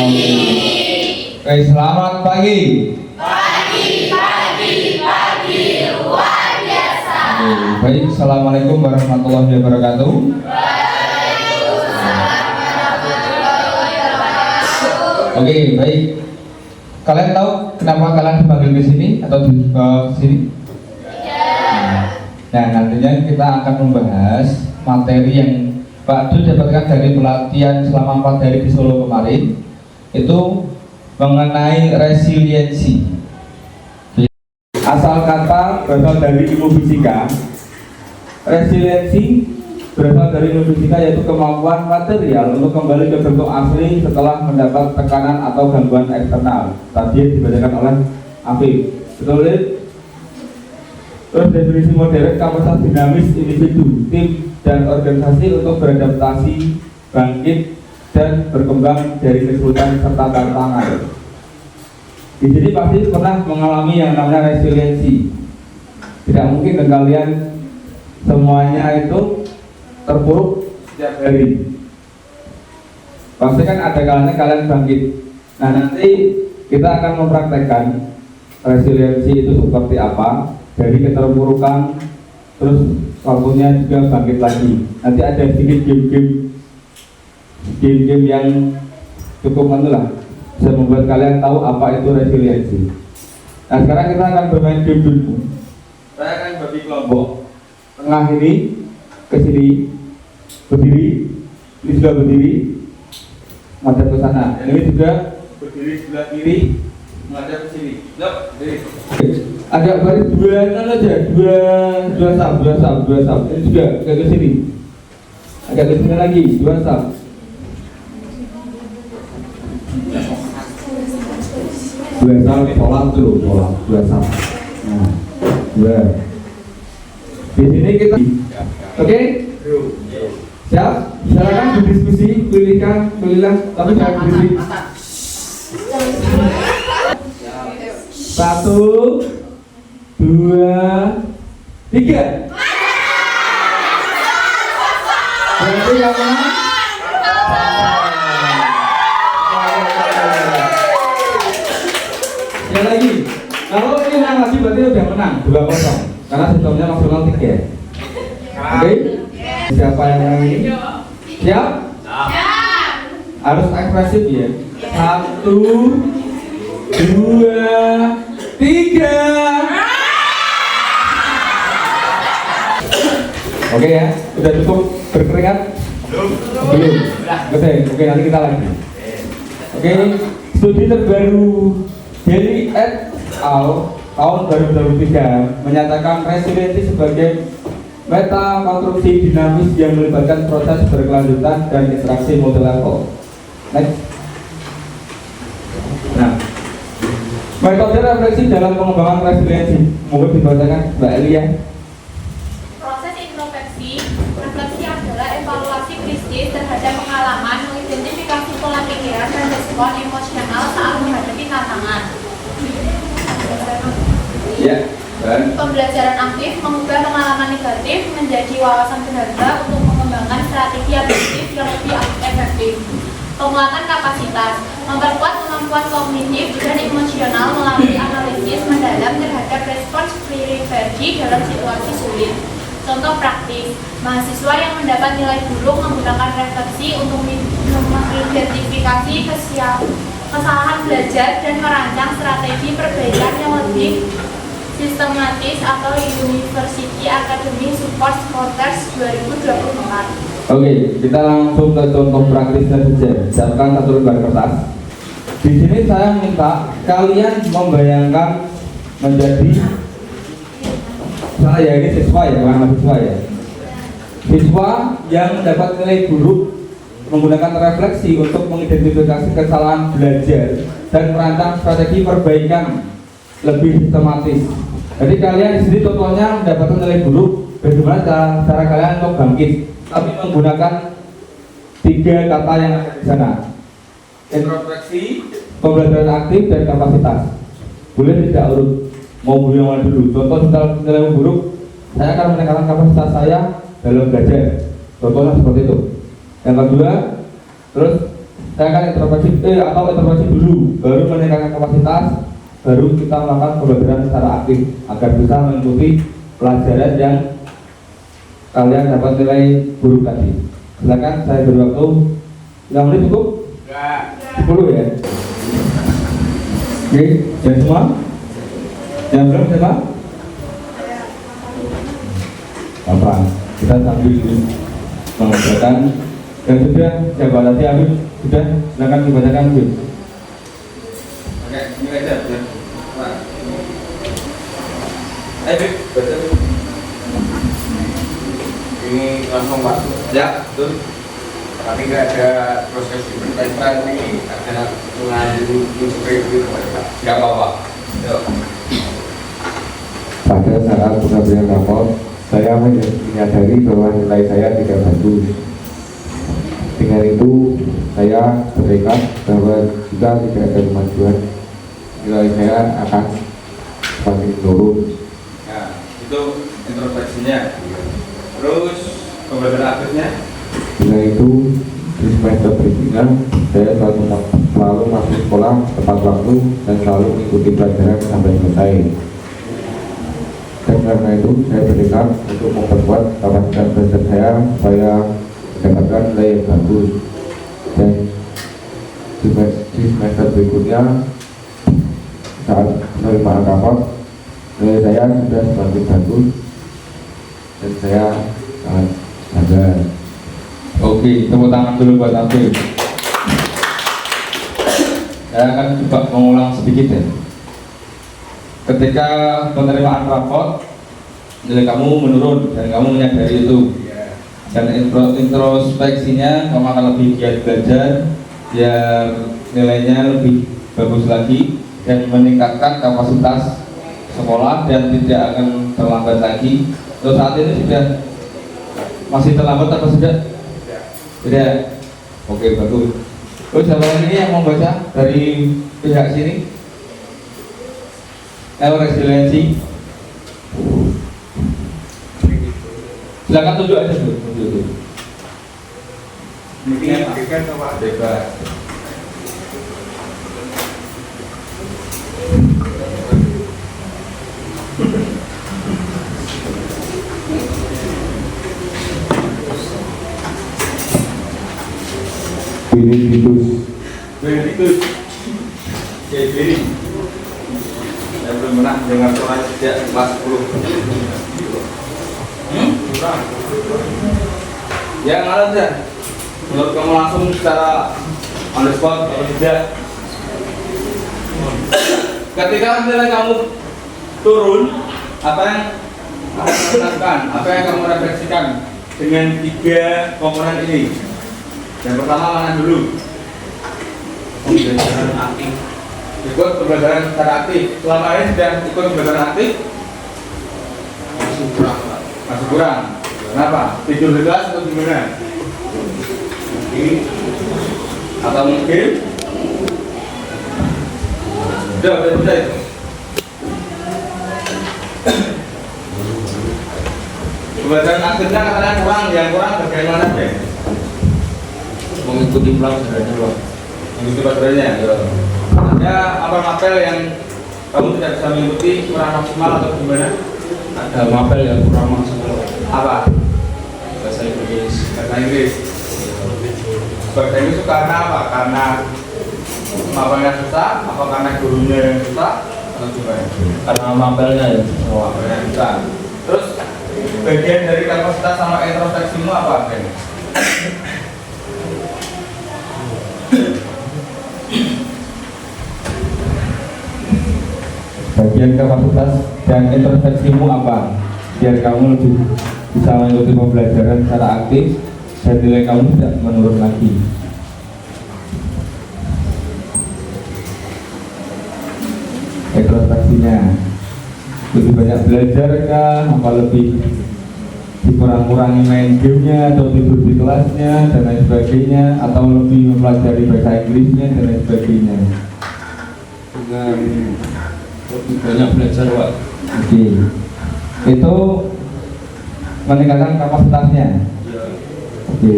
Oke, selamat pagi. Luar biasa. Baik, assalamualaikum warahmatullahi wabarakatuh. Oke, baik. Kalian tahu kenapa kalian dipanggil ke sini atau di sini? Nah, nantinya kita akan membahas materi yang Pak Du dapatkan dari pelatihan selama 4 hari di Solo kemarin, itu mengenai resiliensi. Asal kata berasal dari ilmu fisika. Resiliensi berasal dari ilmu fisika, yaitu kemampuan material untuk kembali ke bentuk asli setelah mendapat tekanan atau gangguan eksternal. Tadi dibacakan oleh Afif. Betul? Terus definisi modern, kapasitas dinamis individu, tim, dan organisasi untuk beradaptasi, bangkit, dan berkembang dari kesulitan serta tantangan. Di sini pasti pernah mengalami yang namanya resiliensi. Tidak mungkin kalian semuanya itu terpuruk setiap hari. Pasti kan ada kalanya kalian bangkit. Nah, nanti kita akan mempraktekkan resiliensi itu seperti apa, dari keterpurukan terus waktunya juga bangkit lagi. Nanti ada sedikit game-game yang cukup manulah, bisa membuat kalian tahu apa itu resiliensi. Nah, sekarang kita akan bermain game dulu. Saya akan bagi kelompok. Tengah ini ke sini berdiri, ini juga berdiri menghadap ke sana. Dan ini juga berdiri sebelah kiri menghadap ke sini. Yuk, berdiri. Agak baris dua aja, dua sap. Ini juga agak ke sini. Agak ke sini lagi, dua sap. Dua sap, tolak dulu, dua sap. Nah, dua. Di sini kita, oke? Siap? Silakan berdiskusi, pilihlah, tapi jangan berisik. 1, 2, 3. Berarti yang mana? Ya lagi. Kalau ini menang lagi berarti udah menang 2-0. Karena sistemnya maksimal 3. Oke? Siapa yang menang ini? Siap? Harus ekspresif ya. 1, 2, 3. Oke ya, udah cukup berkeringat? Belum. Oke, nanti kita lagi. Oke, studi terbaru dari et al. Tahun 2023 menyatakan resiliensi sebagai meta konstruksi dinamis yang melibatkan proses berkelanjutan dan interaksi multi level. Next. Nah, metode refleksi dalam pengembangan resiliensi mungkin dibacakan Mbak Elia. Proses introspeksi refleksi adalah evaluasi kritis terhadap pengalaman, mengidentifikasi pola pikiran dan respon emosional saat menghadapi tantangan. Ya, dan pembelajaran aktif mengubah pengalaman negatif menjadi wawasan berharga untuk mengembangkan strategi adaptif yang lebih efektif. Penguatan kapasitas memperkuat kemampuan kognitif dan emosional melalui analisis mendalam terhadap respons pribadi dalam situasi sulit. Contoh praktis, mahasiswa yang mendapat nilai buruk menggunakan refleksi untuk mengidentifikasi kesalahan belajar dan merancang strategi perbaikan yang lebih sistematis atau University Academy Support Supporters 2024. Oke, kita langsung ke contoh praktisnya saja. Siapkan satu lembar kertas. Di sini saya minta kalian membayangkan menjadi saya ini siswa ya, bukan mahasiswa ya. Siswa yang mendapat nilai buruk menggunakan refleksi untuk mengidentifikasi kesalahan belajar dan merancang strategi perbaikan lebih sistematis. Jadi kalian di sini contohnya mendapatkan nilai buruk, bagaimana cara kalian untuk bangkit, tapi menggunakan 3 kata yang ada di sana: introspeksi, pembelajaran aktif, dan kapasitas. Boleh tidak urut, mau yang mana dulu? Contoh nilai buruk, saya akan meningkatkan kapasitas saya dalam belajar. Contohnya seperti itu. Yang kedua, terus saya akan introspeksi dulu, baru meningkatkan kapasitas, baru kita melakukan pembelajaran secara aktif agar bisa mengikuti pelajaran yang kalian dapat nilai buruk tadi. Silakan saya beri waktu 5 menit cukup? 10 ya. Oke, yang semua? Yang belum siapa? Apa? Kita sambil mengerjakan. Dan sudah, siapa tadi Habib? Sudah, silakan dibacakan Habib. Oke, ini aja. Habib, baca. Ini langsung Pak. Ya, betul. Tapi nggak ada proses perbaikan ini, ada mengambil review Pak. Nggak apa-apa. Yuk. Pada saat pengambilan rapor, saya menyadari bahwa nilai saya tidak bagus. Dengan itu, saya bertekad bahwa jika tidak ada kemajuan, nilai saya akan semakin turun. Nah, itu introspeksinya. Terus pembelajaran akhirnya. Dengan itu, di semester berikutnya, saya selalu masuk sekolah tepat waktu dan selalu mengikuti pelajaran sampai selesai. Dan karena itu, saya bertekad untuk memperkuat kapasitas belajar saya supaya mendapatkan nilai yang bagus. Dan di semester berikutnya, saat penerimaan rapor, nilai saya sudah semakin bagus dan saya sangat bangga. Oke, tepuk tangan dulu buat Habib. Saya akan coba mengulang sedikit ya. Ketika penerimaan raport, nilai kamu menurun dan kamu menyadari itu. Dan introspeksinya kamu akan lebih giat belajar, biar nilainya lebih bagus lagi dan meningkatkan kapasitas sekolah dan tidak akan terlambat lagi. Terus saat ini sudah masih terlambat atau sudah? Tidak. Oke, bagus. Terus siapa lagi yang mau baca dari pihak sini? Resiliensi. Silakan tunjuk aja dulu. Tunjuk. Ini kan sama Bebas. Benedikus. Jadi saya belum pernah dengar soal sejak kelas 10. Kurang. Ya ngalah aja. Menurut kamu langsung secara on the spot atau tidak? Ketika nilai kamu turun, apa yang kamu lakukan? Apa yang kamu refleksikan dengan 3 komponen ini? Yang pertama mana dulu? Pembelajaran aktif. Ikut pembelajaran secara aktif. Selama ini sudah ikut pembelajaran aktif? Masih kurang Pak. Masih kurang. Kenapa? Tidur di kelas atau gimana? Mungkin Atau mungkin? Udah itu. Pembelajaran aktifnya katanya kurang, yang kurang bagaimana deh? mengikuti pelajarannya Pak. Mengikuti pelajarannya. Ada apel yang kamu tidak bisa mengikuti kurang maksimal atau gimana? Ada mapel yang kurang maksimal Apa? bahasa Inggris. Bahasa Inggris. Bahasa Inggris itu karena apa? Karena mapelnya susah, apa karena gurunya yang susah, atau gimana? Karena mapelnya ya. Mapelnya susah. Terus bagian dari kapasitas sama introspeksimu apa, Ben? Bagian kapasitas dan introspeksimu apa? Biar kamu lebih bisa mengikuti pembelajaran secara aktif dan nilai kamu tidak menurun lagi. Introspeksinya lebih banyak belajar kah? Apa lebih dikurang-kurangi main gamenya atau tidur di kelasnya dan lain sebagainya, atau lebih mempelajari bahasa Inggrisnya dan lain sebagainya? Dengan lebih banyak belajar Pak. Oke, itu meningkatkan kapasitasnya. Oke,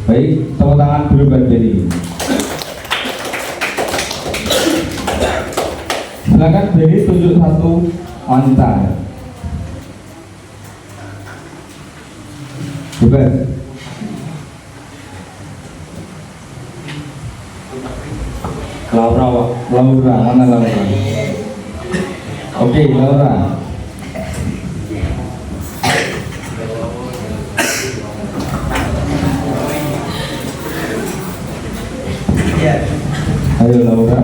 baik, tepuk tangan dulu buat Beri. Silakan beri tunjuk satu wanita. Bebas. Laura, mana Laura? Oke, Laura. Ayo Laura.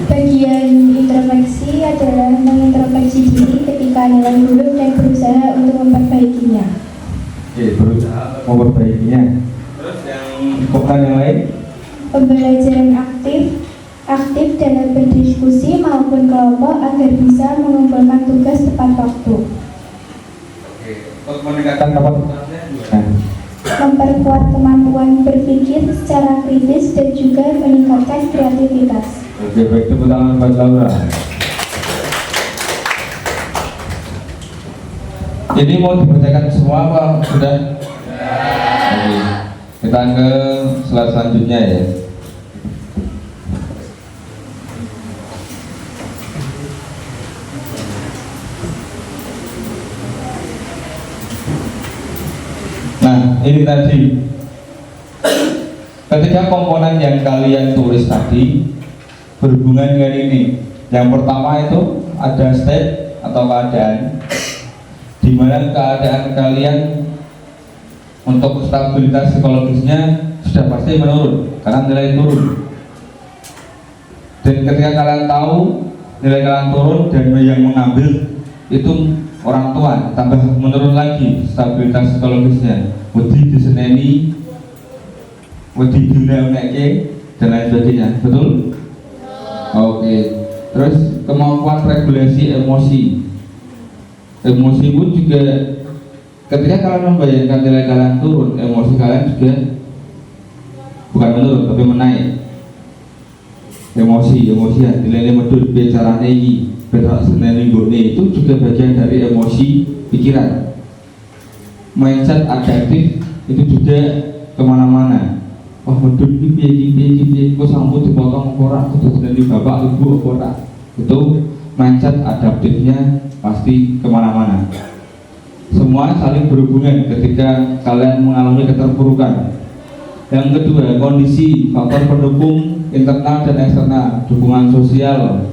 Bagian introspeksi adalah mengintrospeksi diri ketika nilai buruk dan berusaha untuk memperbaikinya. Oke, berusaha memperbaikinya. Terus yang lain? Pembelajaran aktif dalam berdiskusi maupun kelompok agar bisa mengumpulkan tugas tepat waktu. Oke, untuk meningkatkan kapasitasnya gimana? Memperkuat kemampuan berpikir secara kritis dan juga meningkatkan kreativitas. Oke, baik, tepuk tangan buat Laura. Ini mau dibacakan semua apa sudah? Oke, kita ke slide selanjutnya ya. Nah, ini tadi ketika komponen yang kalian tulis tadi berhubungan dengan ini. Yang pertama itu ada state atau keadaan, di mana keadaan kalian untuk stabilitas psikologisnya sudah pasti menurun karena nilai turun. Dan ketika kalian tahu nilai kalian turun dan yang mengambil itu orang tua, tambah menurun lagi stabilitas psikologisnya, wedi diseneni, wedi diunek-uneke dan lain sebagainya. Betul? Oke. Terus kemampuan regulasi emosi. Emosi pun juga ketika kalian membayangkan nilai kalian turun, emosi kalian juga bukan menurun tapi menaik. Emosian, nilai medut bicarane iki, berak seneni nggone itu juga bagian dari emosi pikiran. Mindset adaptif itu juga kemana-mana. Wah medut iki piye, kok sambut dipotong ora, kudu seneni bapak ibu ora. Itu mindset adaptifnya pasti kemana-mana. Semua saling berhubungan ketika kalian mengalami keterpurukan. Yang kedua, kondisi faktor pendukung internal dan eksternal, dukungan sosial.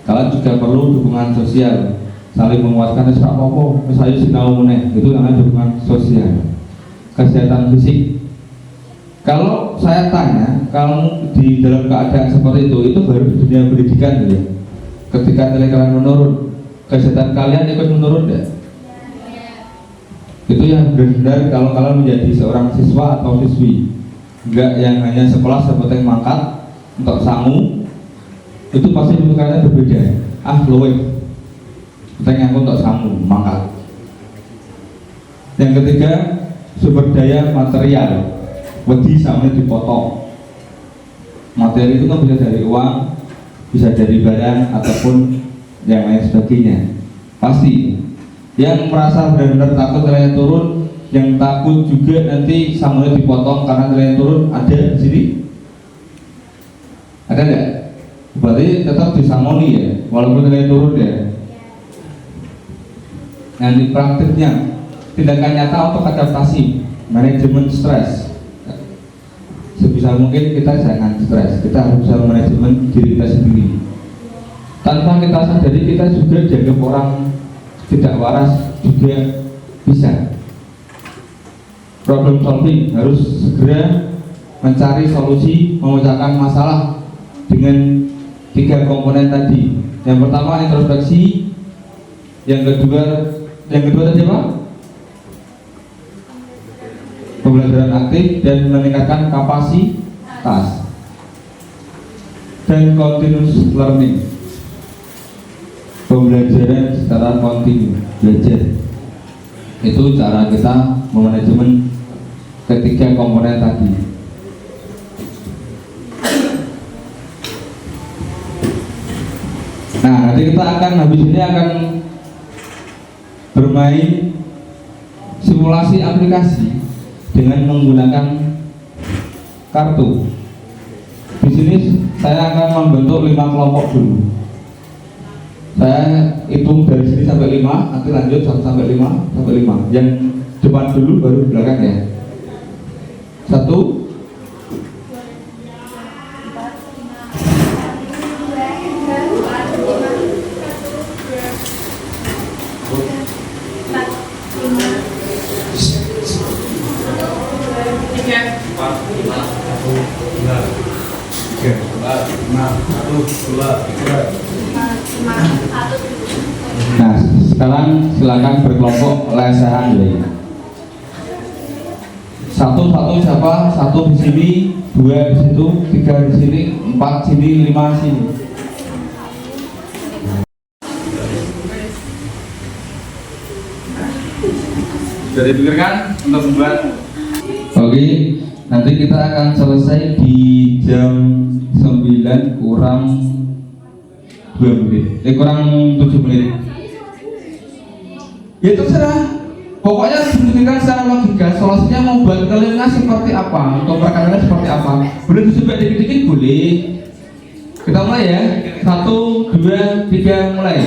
Kalian juga perlu dukungan sosial, saling menguatkan. Wis apa-apa, wis ayo sinau meneh, itu namanya dukungan sosial. Kesehatan fisik. Kalau saya tanya, kamu di dalam keadaan seperti itu baru di dunia pendidikan ya. Ketika nilai kalian menurun, kesehatan kalian ikut menurun ya? Itu yang benar kalau kalian menjadi seorang siswa atau siswi, enggak yang hanya sekolah seperti mangkat untuk sangu, itu pasti bentukannya berbeda. Loe kita ngangkut untuk sangu, mangkat. Yang ketiga, sumber daya material. Wedi sampai dipotong. Materi itu kan bisa dari uang, bisa dari barang ataupun yang lain sebagainya. Pasti yang merasa benar-benar takut nilainya turun, yang takut juga nanti samanya dipotong karena nilainya turun, ada di sini? Ada enggak? Berarti tetap disamoni ya, walaupun nilainya turun ya. Nanti praktiknya tindakan nyata untuk adaptasi, manajemen stres. Sebisa mungkin kita jangan stres, kita harus bisa manajemen diri kita sendiri. Tanpa kita sadari kita juga jaga orang tidak waras juga bisa. Problem solving, harus segera mencari solusi memecahkan masalah dengan 3 komponen tadi. Yang pertama introspeksi, yang kedua tadi apa? Pembelajaran aktif dan meningkatkan kapasitas, dan continuous learning, pembelajaran secara kontinu, belajar. Itu cara kita memanajemen ketiga komponen tadi. Nah, nanti kita akan habis ini akan bermain simulasi aplikasi dengan menggunakan kartu. Di sini saya akan membentuk 5 kelompok dulu. Saya hitung dari sini sampai 5, nanti lanjut 1 sampai 5 sampai 5. Yang depan dulu baru belakang ya. 1 Nah, sekarang silakan berkelompok lesehan ya. 1 siapa? 1 di sini, 2 di situ, 3 di sini, 4 sini, 5 sini. Sudah dipikirkan untuk membuat? Oke, nanti kita akan selesai di jam 9 kurang 2 menit, kurang 7 menit. Ya terserah. Pokoknya dibuktikan secara logika, solusinya mau buat kelilingnya seperti apa, atau perkaranya seperti apa. Boleh disebut dikit-dikit boleh. Kita mulai ya. 1, 2, 3, mulai.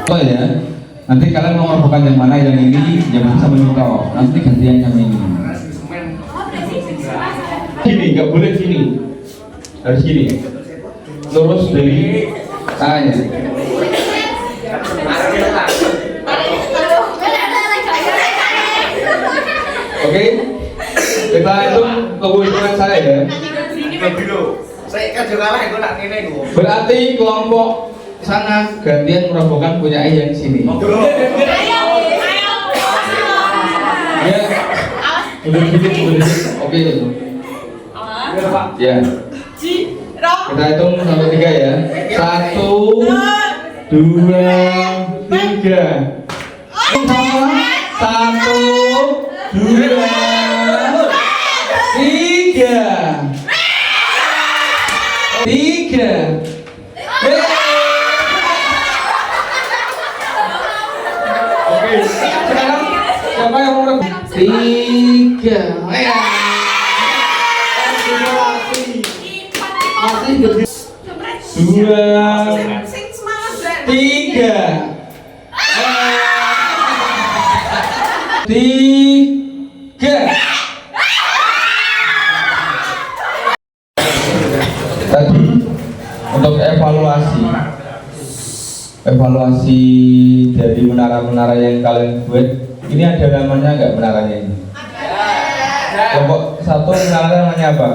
Oh ya, nanti kalian mau merupakan yang mana, yang ini, yang bisa menyentuh. Nanti gantian yang ini. Gini, nggak boleh gini. Harus gini. Lurus dari saya. Oke, kita hitung, tunggu hitungan saya ya. Saya kan juga lah, aku nak ini. Berarti kelompok sana gantian merobohkan punya yang sini. Ya, udah sedikit. Oke. Ya. Kita hitung sampai 3 ya. 1, 2, 3. 1, 2, 3. Oke, sekarang siapa yang mau 3? Masih 2, 3. 3. Tadi untuk evaluasi dari menara-menara yang kalian buat, ini ada namanya nggak menaranya ini? Kelompok 1 menaranya namanya apa?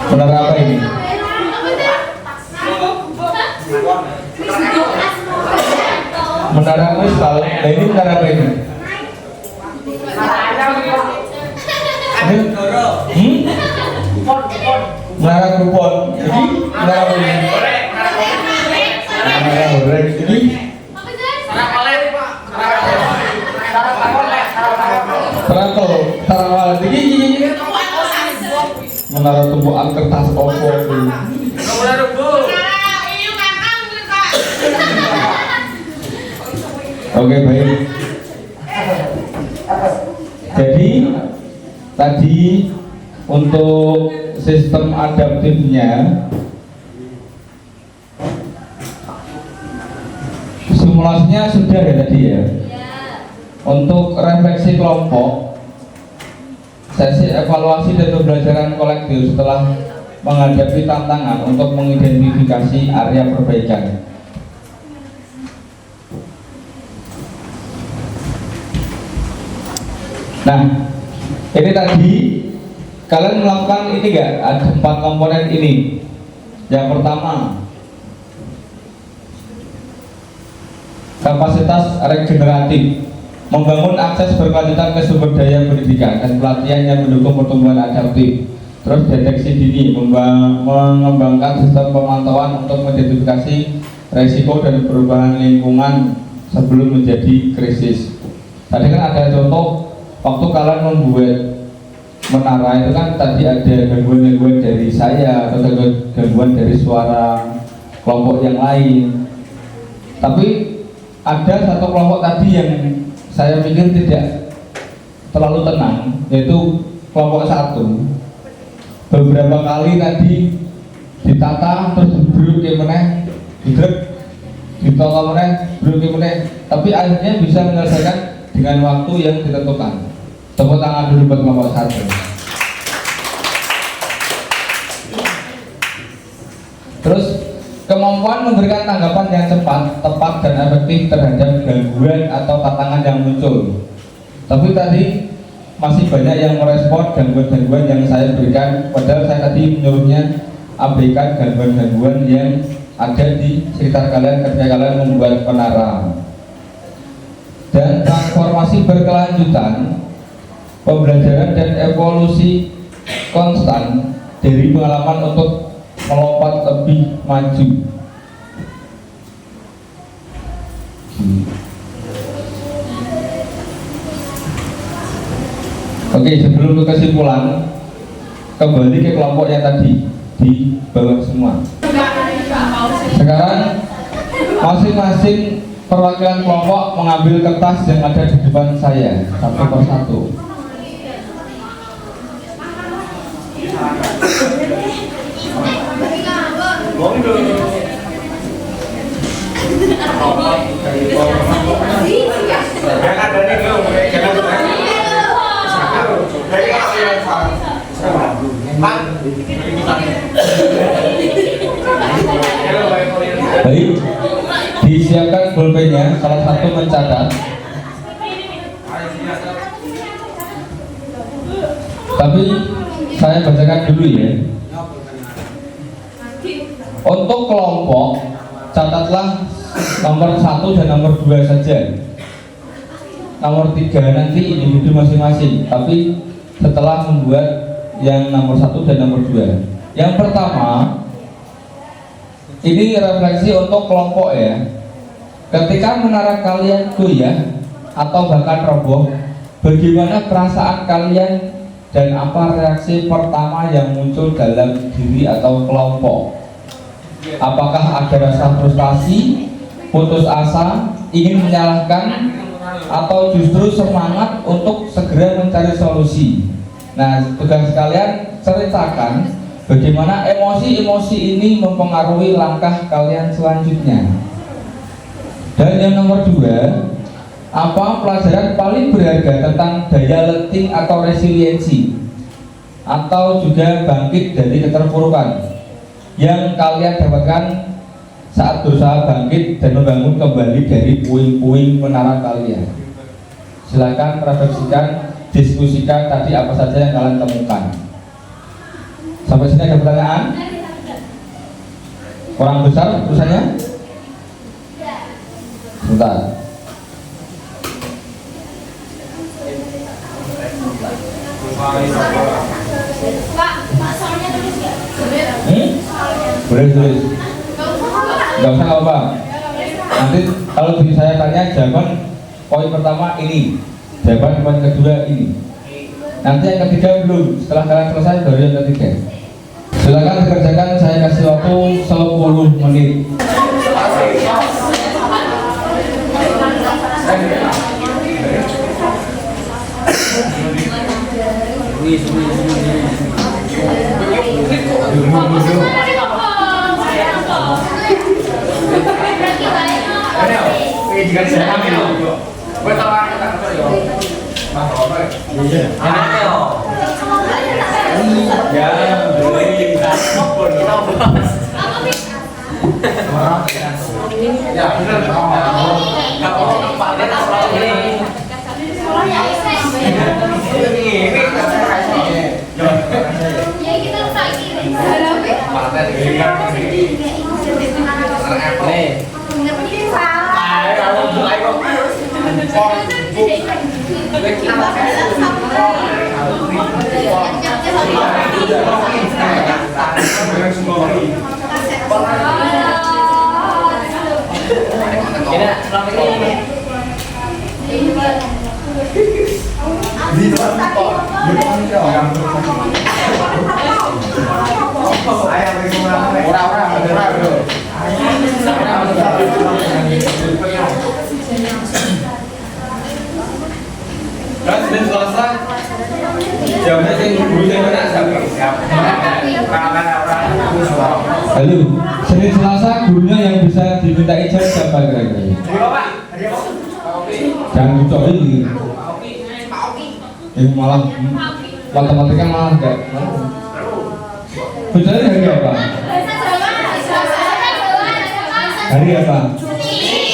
Menara apa ini? Menara kristal. Nah ini menara apa ini? Menara kupon. Jadi menara apa ini? Menara horeg. Ini Terakel, tarawal. Ini menara tumpuan kertas opo. Oke, baik. Jadi tadi untuk sistem adaptifnya simulasinya sudah ya tadi ya. Untuk refleksi kelompok, sesi evaluasi dan pembelajaran kolektif setelah menghadapi tantangan untuk mengidentifikasi area perbaikan. Nah, ini tadi kalian melakukan ini enggak? Ada 4 komponen ini. Yang pertama, kapasitas regeneratif, membangun akses berkelanjutan ke sumber daya pendidikan dan pelatihan yang mendukung pertumbuhan adaptif. Terus deteksi dini, mengembangkan sistem pemantauan untuk mengidentifikasi resiko dan perubahan lingkungan sebelum menjadi krisis. Tadi kan ada contoh waktu kalian membuat menara itu kan tadi ada gangguan-gangguan dari saya atau gangguan dari suara kelompok yang lain. Tapi ada satu kelompok tadi yang saya pikir tidak terlalu tenang, yaitu kelompok 1. Beberapa kali tadi ditata terus dibruk meneh, ditata meneh, bruk meneh, tapi akhirnya bisa menyelesaikan dengan waktu yang ditentukan. Tepuk tangan dulu buat kelompok 1. Terus kemampuan memberikan tanggapan yang cepat, tepat, dan efektif terhadap gangguan atau tantangan yang muncul. Tapi tadi masih banyak yang merespon gangguan-gangguan yang saya berikan, padahal saya tadi menyuruhnya abaikan gangguan-gangguan yang ada di sekitar kalian ketika kalian membuat menara. Dan transformasi berkelanjutan, pembelajaran dan evolusi konstan dari pengalaman untuk melompat lebih maju. Oke, sebelum ke kesimpulan, kembali ke kelompok yang tadi di bawah semua. Sekarang masing-masing perwakilan kelompok mengambil kertas yang ada di depan saya satu persatu. Baik, disiapkan pulpennya, salah satu mencatat. Tapi saya bacakan dulu ya. Untuk kelompok, catatlah nomor 1 dan nomor 2 saja. Nomor 3 nanti individu masing-masing, tapi setelah membuat yang nomor 1 dan nomor 2. Yang pertama, ini refleksi untuk kelompok ya. Ketika menara kalian goyah atau bahkan roboh, bagaimana perasaan kalian dan apa reaksi pertama yang muncul dalam diri atau kelompok? Apakah ada rasa frustasi, putus asa, ingin menyalahkan, atau justru semangat untuk segera mencari solusi? Nah, tugas kalian ceritakan bagaimana emosi-emosi ini mempengaruhi langkah kalian selanjutnya. Dan yang nomor 2, apa pelajaran paling berharga tentang daya letting atau resiliensi, atau juga bangkit dari keterpurukan yang kalian dapatkan saat berusaha bangkit dan membangun kembali dari puing-puing menara kalian? Silakan refleksikan, diskusikan tadi apa saja yang kalian temukan. Sampai sini ada pertanyaan? Kurang besar urusannya? Sebentar. Boleh tulis. Gak usah apa. Nanti kalau saya tanya jawaban poin pertama ini, jawaban poin kedua ini. Nanti yang ketiga belum. Setelah kalian selesai baru yang ketiga. Silakan dikerjakan, saya kasih waktu 10 menit. Kan Senin Selasa jamnya yang guru yang mana siapa? Halo, Senin Selasa gurunya yang bisa diminta ijazah siapa kira-kira? Jangan lucu ini. Yang malah matematika malah enggak. Bicara hari apa? Hari apa?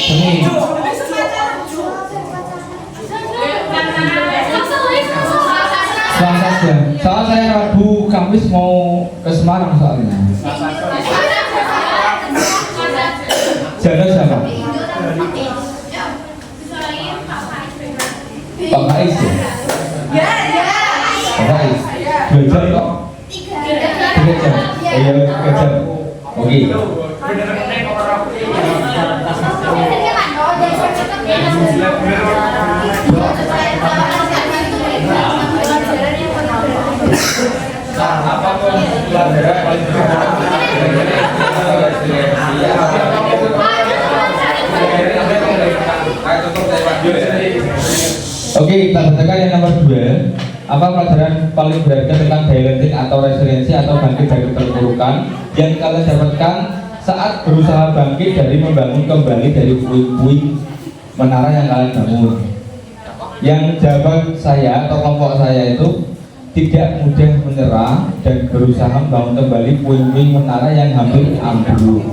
Senin. Selasa aja. Soalnya saya Rabu, Kamis mau ke Semarang soalnya. Jaga siapa? Pak Kais ya? Pak Kais 2 jam kok? 3 jam? Oh iya 3 jam. Oke. Apa pelajaran paling Oke, kita bacakan yang nomor 2. Apa pelajaran paling berharga tentang balancing atau resiliensi atau bangkit dari keterpurukan yang kalian dapatkan saat berusaha bangkit dari membangun kembali dari puing-puing menara yang kalian bangun? Yang jawaban saya atau kelompok saya itu tidak mudah menyerah dan berusaha membangun kembali puing-puing menara yang hampir ambruk.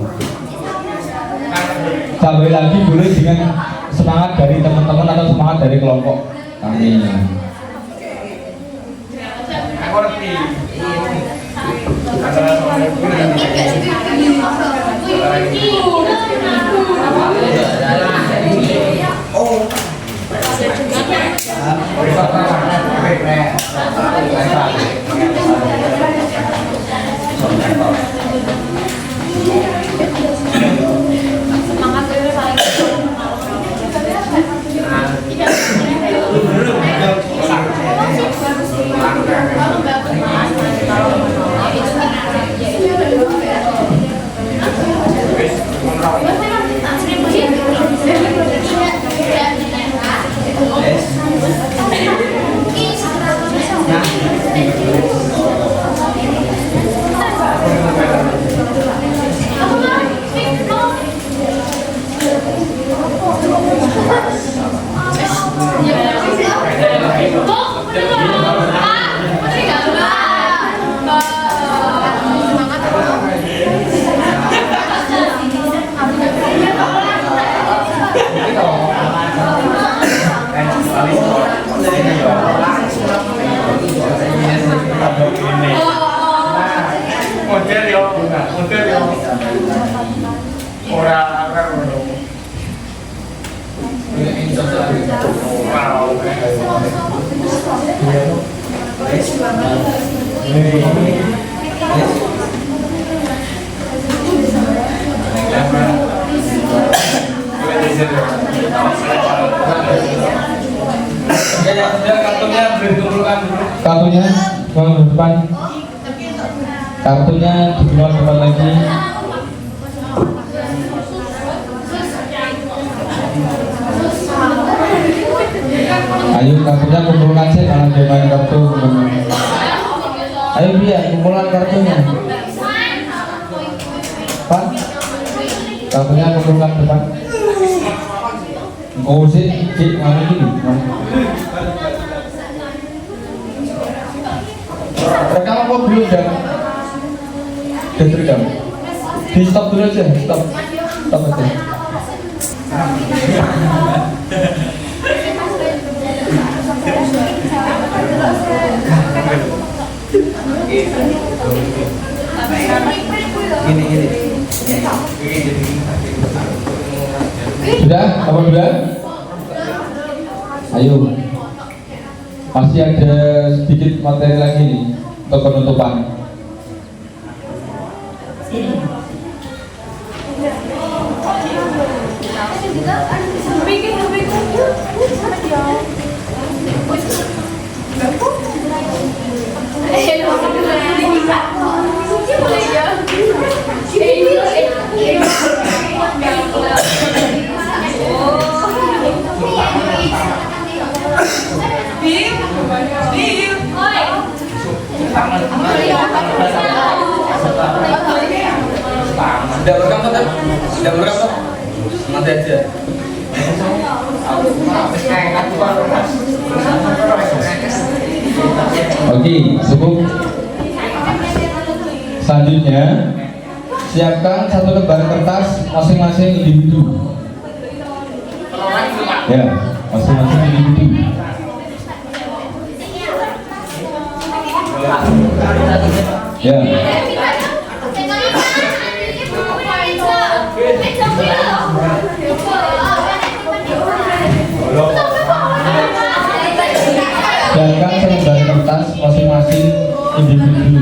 Sampai lagi boleh dengan semangat dari teman-teman atau semangat dari kelompok kami. Kartunya ke depan. Kartunya dibawa depan lagi. Ayo kartunya kumpulkan sih, jangan main kartu. Ayo biar kumpulkan kartunya. Pak, kartunya kumpulkan depan. Oh sih, mana ini? Rekam apa belum dan? Udah terekam. Di stop dulu aja, stop aja. Sudah, apa sudah? Ayo. Masih ada sedikit materi lagi nih untuk penutupan. Tidak berkamput kan? Tidak berkamput. Nanti aja. Oke, cukup. Selanjutnya, siapkan satu lembar kertas masing-masing individu. Ya, masing-masing individu. Ya. Siapkan selembar kertas masing-masing individu.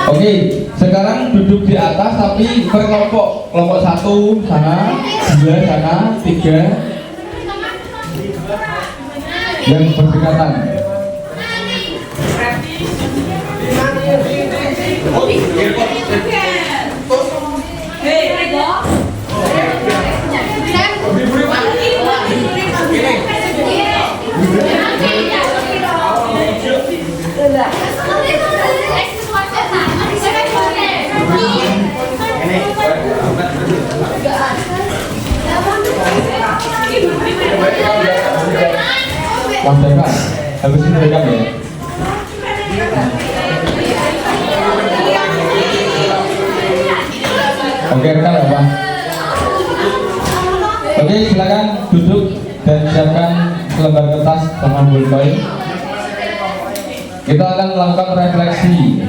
Oke, sekarang duduk di atas tapi berkelompok. Kelompok 1 sana, 2 sana, 3 yang berdekatan. Mas Deka, habis ini rekam ya. Oke, rekam ya Pak. Oke, silakan duduk dan siapkan lembar kertas sama pulpen. Kita akan melakukan refleksi.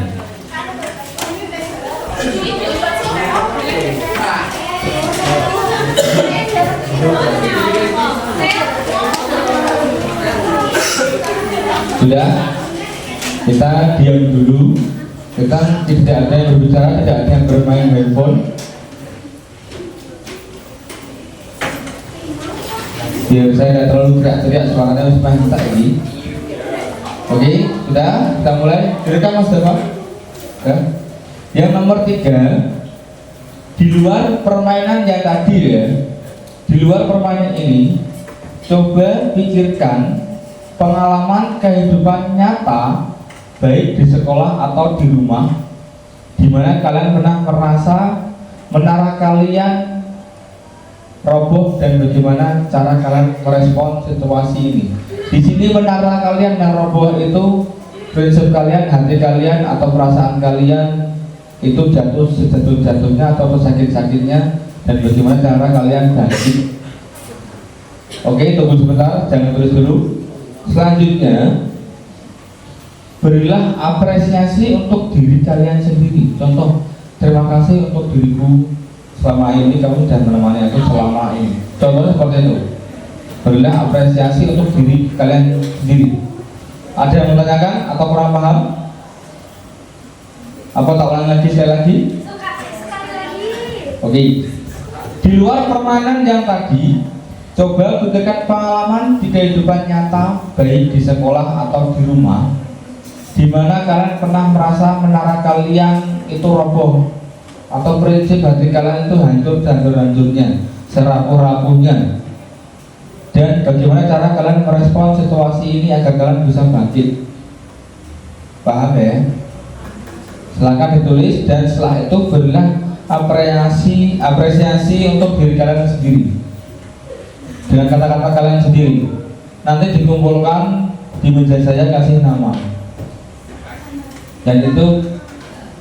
Sudah, kita diam dulu. Kita tidak ada yang berbicara, tidak ada yang bermain handphone. Biar saya tidak terlalu teriak-teriak suaranya supaya kita ini. Oke, sudah, kita mulai. Direkam Mas Dewa. Ya. Yang nomor 3, di luar permainan yang tadi ya, di luar permainan ini, coba pikirkan pengalaman kehidupan nyata, baik di sekolah atau di rumah, di mana kalian pernah merasa menara kalian roboh dan bagaimana cara kalian merespon situasi ini. Di sini menara kalian yang roboh itu prinsip kalian, hati kalian atau perasaan kalian itu jatuh sejatuh-jatuhnya atau sakit-sakitnya dan bagaimana cara kalian bangkit. Oke, tunggu sebentar, jangan tulis dulu. Selanjutnya, berilah apresiasi untuk diri kalian sendiri. Contoh, terima kasih untuk diriku selama ini kamu sudah menemani aku selama ini. Contohnya seperti itu. Berilah apresiasi untuk diri kalian sendiri. Ada yang menanyakan atau kurang paham? Apa tak ulang lagi sekali lagi? Oke. Di luar permainan yang tadi, coba pikirkan pengalaman di kehidupan nyata, baik di sekolah atau di rumah, di mana kalian pernah merasa menara kalian itu roboh atau prinsip hati kalian itu hancur dan hancurnya, serapuh-rapuhnya, dan bagaimana cara kalian merespon situasi ini agar kalian bisa bangkit. Paham ya? Silakan ditulis dan setelah itu berilah apresiasi untuk diri kalian sendiri dengan kata-kata kalian sendiri. Nanti dikumpulkan di meja saya, kasih nama. Dan itu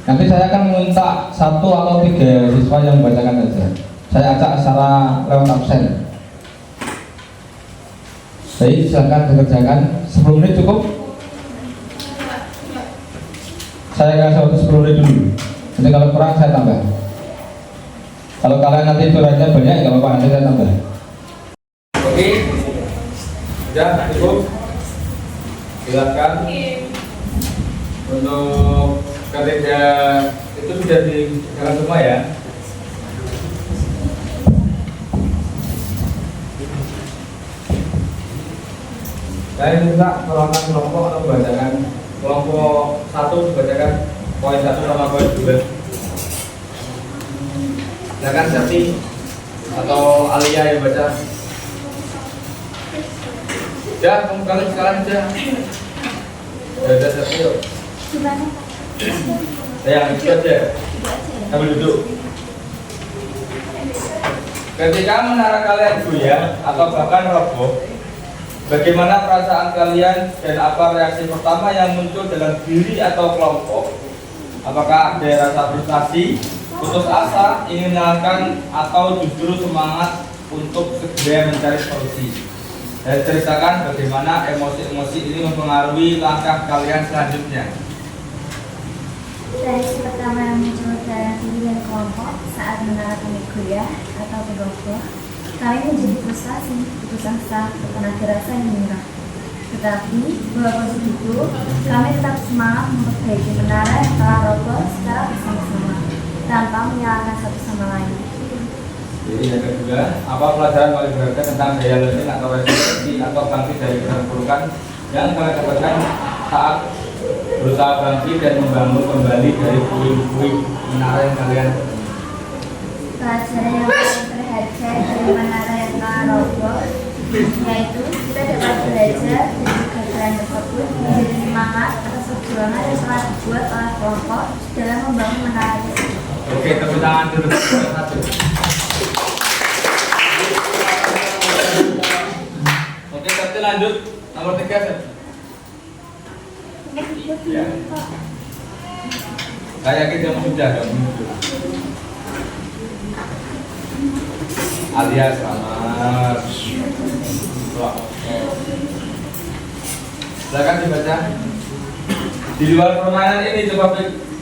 nanti saya akan meminta 1 atau 3 siswa yang membacakan saja. Saya acak secara lewat absen. Baik, silakan dikerjakan. 10 menit cukup? Saya kasih waktu 10 menit dulu. Nanti kalau kurang saya tambah. Kalau kalian nanti curhatnya banyak, nggak apa-apa, nanti saya tambah. Oke, sudah cukup. Silakan. Untuk ketiga itu sudah dikerjakan semua ya. Saya minta perlawanan kelompok atau bacakan kelompok 1 dibacakan poin 1 sama poin 2. Silakan Syafti atau Alia yang baca. Ya, kamu kalian sekarang aja. Ada Syafti yuk. Yang itu aja. Sambil duduk. Ketika menara kalian goyah atau bahkan roboh, bagaimana perasaan kalian dan apa reaksi pertama yang muncul dalam diri atau kelompok? Apakah ada rasa frustasi, putus asa, ingin menyalahkan, atau justru semangat untuk segera mencari solusi? Dan ceritakan bagaimana emosi-emosi ini mempengaruhi langkah kalian selanjutnya. Reaksi pertama yang muncul dalam diri dan kelompok saat menara kami goyah atau bergoyah, kami menjadi frustasi, putus asa, dan ada rasa yang menyerah. Tetapi, walaupun begitu, kami tetap semangat memperbaiki menara yang telah roboh secara bersama-sama, tanpa menyalahkan satu sama lain. Jadi yang kedua, apa pelajaran paling berharga tentang daya learning atau resiliensi atau bangkit dari keterpurukan yang kalian dapatkan saat berusaha bangkit dan membangun kembali dari puing-puing menara yang kalian? Pelajaran yang paling berharga dari menara yang telah roboh, yaitu kita dapat belajar dari kegagalan tersebut menjadi semangat atas perjuangan yang telah dibuat oleh kelompok dalam membangun menara tersebut. Oke, tepuk tangan dulu. Satu. Oke, Sabtu lanjut. Nomor 3, Sabtu. Ya. Saya yakin kamu sudah Alia, selamat. Silakan dibaca. Di luar permainan ini coba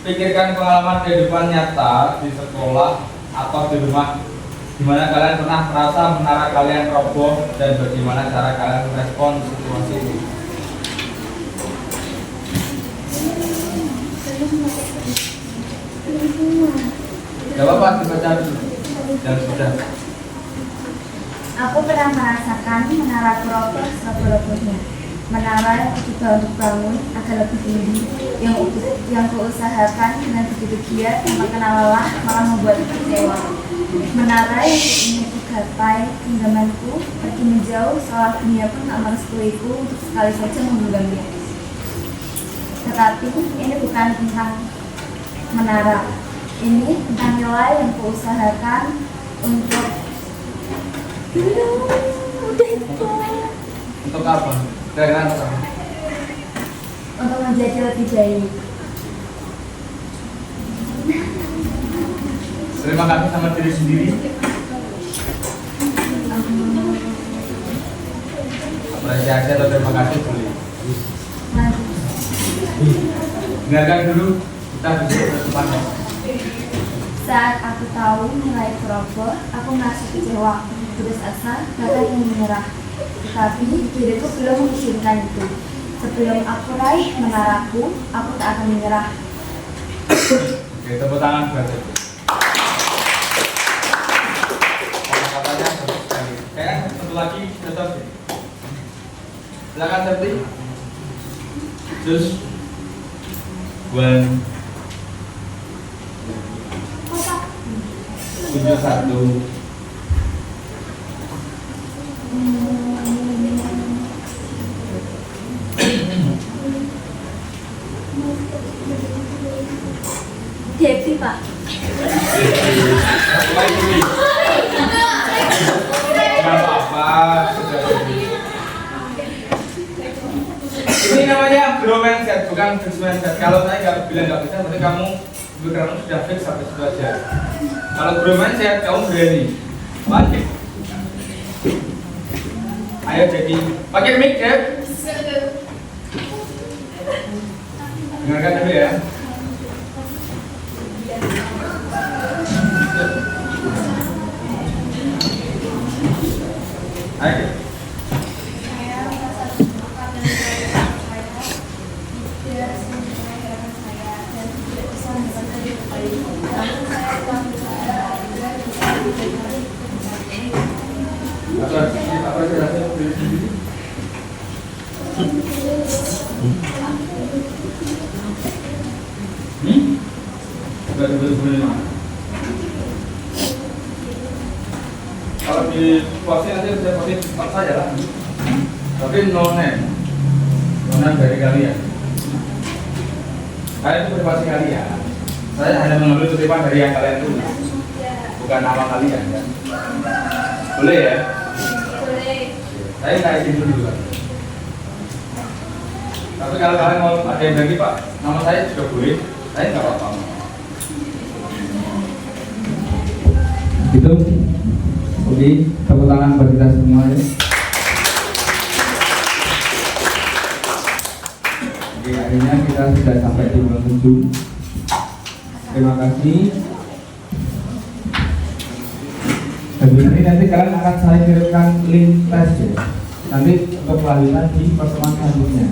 pikirkan pengalaman kehidupan nyata di sekolah atau di rumah di mana kalian pernah merasa menara kalian roboh dan bagaimana cara kalian merespon situasi ini. Gak apa-apa, dibaca dulu. Dan sudah. Aku pernah merasakan menara roboh seroboh-robohnya. Menara yang dicoba untuk bangun agar lebih tinggi, yang kuusahakan dengan begitu giat tanpa kenal lelah malah membuat kecewa. Menara yang ingin kugapai, genggamanku pergi menjauh seolah dunia pun tak merestuiku untuk sekali saja menggenggamnya. Tetapi ini bukan tentang menara, ini tentang nilai yang kuusahakan untuk Untuk apa? Kira-kira apa? untuk menjadi lebih baik. Terima kasih sama diri sendiri. Apresiasi atau terima kasih boleh. Dengarkan dulu, kita bisa berdepan. Saat aku tahu nilai roboh, aku merasa kecewa, putus asa, bahkan ingin menyerah. Tetapi diriku belum mengizinkan itu. Sebelum aku raih menaraku, aku tak akan menyerah. Oke, tepuk tangan buat itu. Katanya bagus sekali. Kayaknya satu lagi cocok deh. Silakan Septi. Terus 1 71. Devi, Pak. Nggak apa-apa, sudah Devi. Ini namanya bro mindset, bukan fix mindset. Kalau saya nggak bilang nggak bisa, berarti kamu pikiranmu sudah fix sampai situ aja. Kalau bro mindset, kamu berani. Wajib. Ayo jadi pakai mic ya. Dengarkan dulu ya. Ayo. Saya merasa terluka dan saya Sudah 2005. Kalau di posisi nanti saya posisi 4 saja lah. Tapi nonen dari kalian. Saya itu privasi kalian. Saya hanya mengambil kutipan dari yang kalian tulis, bukan nama kalian kan. Boleh ya? Boleh. Saya nggak izin dulu kan. Tapi kalau kalian mau ada yang lagi Pak, nama saya juga boleh. Saya nggak apa-apa. Gitu. Oke, tepuk tangan buat kita semua ya. Oke, akhirnya kita sudah sampai di penghujung. Terima kasih. Habis ini nanti kalian akan saya kirimkan link tes ya. Nanti untuk kelanjutan di pertemuan selanjutnya.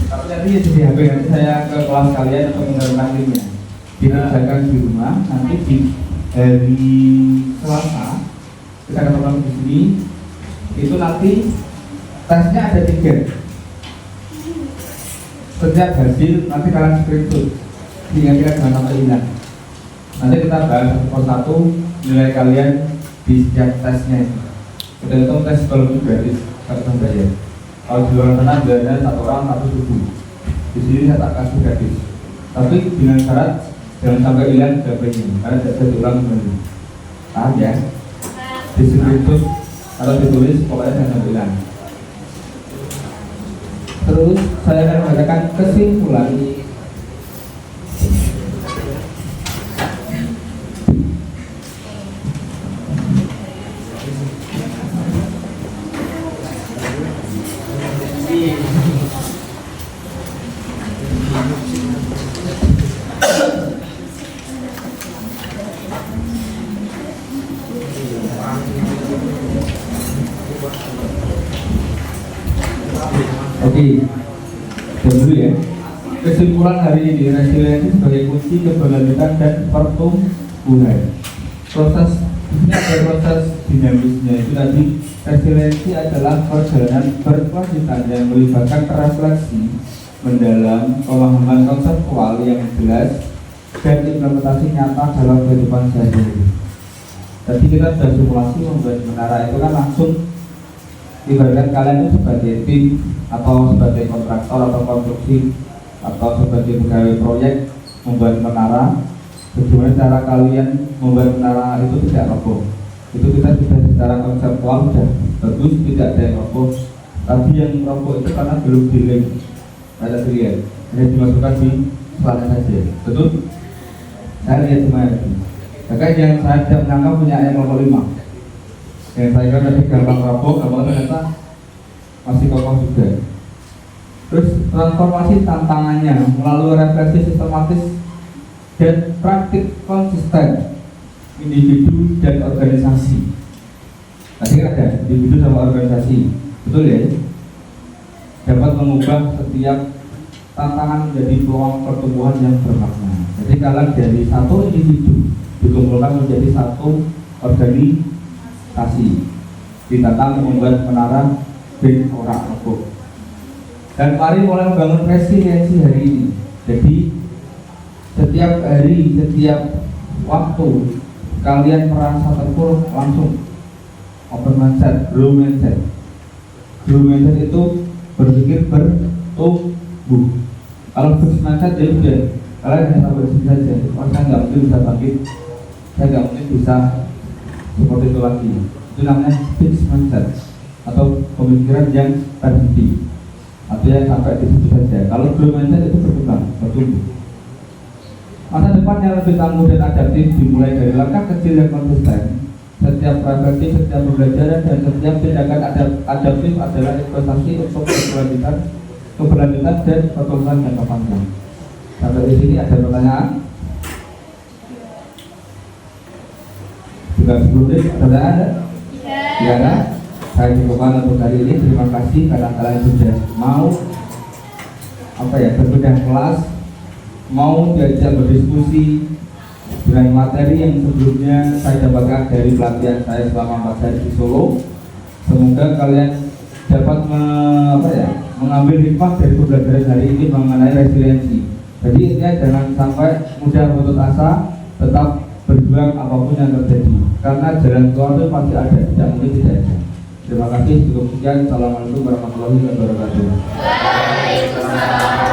Tapi nanti di HP nanti saya ke kelas kalian untuk mengirimkan linknya. Dikerjakan di rumah. Nanti di hari Selasa kita ketemu di sini. Itu nanti tesnya ada 3. Setiap hasil nanti kalian screenshot sehingga kita jangan sampai hilang. Nanti kita bahas satu persatu nilai kalian di setiap tesnya itu. Kita hitung tes kalau itu gratis, kata bayar. Kalau di luar sana biasanya 1 orang 1 suku. Di sini saya tak kasih gratis. Tapi dengan syarat jangan sampai hilang jawabannya, karena tidak bisa diulang kembali. Paham ya? Di screenshot atau ditulis pokoknya jangan sampai hilang. Terus saya akan membacakan kesimpulan. Oke, dulu ya. Kesimpulan hari ini, resiliensi sebagai kunci keberlanjutan dan pertumbuhan. Proses ini ada proses dinamisnya. Itu tadi resiliensi adalah perjalanan berkelanjutan yang melibatkan refleksi mendalam, pemahaman konseptual yang jelas, dan implementasi nyata dalam kehidupan sehari-hari. Tadi kita sudah simulasi membuat menara itu kan langsung ibaratkan kalian itu sebagai tim atau sebagai kontraktor atau konstruksi atau sebagai pegawai proyek membuat menara. Bagaimana cara kalian membuat menara itu tidak roboh? Itu kita sudah secara konseptual sudah bagus, tidak ada yang roboh. Tapi yang roboh itu karena belum dilem, ada dilihat, hanya dimasukkan di selanya saja. Betul? Saya lihat semuanya. Maka yang saya tidak menyangka punya yang nomor 5. Yang saya kira tadi gampang roboh, gampang ternyata masih kokoh juga. Terus transformasi tantangannya melalui refleksi sistematis dan praktik konsisten individu dan organisasi. Tadi kan ada individu sama organisasi, betul ya? Dapat mengubah setiap tantangan menjadi peluang pertumbuhan yang bermakna. Jadi kalian dari satu individu dikumpulkan menjadi satu organisasi. Ditata membuat menara ben ora roboh. Dan mari mulai membangun resiliensi hari ini. Jadi setiap hari, setiap waktu kalian merasa terpuruk langsung open mindset, grow mindset. Grow mindset itu berpikir bertumbuh. Kalau fixed mindset ya udah, kalian hanya sampai sini saja. Oh, saya nggak mungkin bisa bangkit, saya nggak mungkin bisa seperti itu lagi. Itu namanya fixed mindset atau pemikiran yang terhenti atau yang sampai di situ saja. Kalau grow mindset itu berkembang, bertumbuh. Masa depan yang lebih tangguh dan adaptif dimulai dari langkah kecil dan konsisten. Setiap refleksi, setiap pembelajaran, dan setiap tindakan adaptif adalah investasi untuk keberlanjutan dan pertumbuhan jangka panjang. Sampai di sini ada pertanyaan? Juga sebelumnya ada? Ya kan? Saya cukupkan untuk hari ini. Terima kasih karena kalian sudah mau berbeda kelas, mau diajak berdiskusi dengan materi yang sebelumnya saya dapatkan dari pelatihan saya selama 4 hari di Solo. Semoga kalian dapat mengambil hikmah dari pembelajaran hari ini mengenai resiliensi. Jadi intinya jangan sampai mudah putus asa, tetap berjuang apapun yang terjadi, karena jalan keluar itu pasti ada, tidak mungkin tidak ada. Terima kasih, cukup sekian. Assalamualaikum warahmatullahi wabarakatuh. Waalaikumsalam.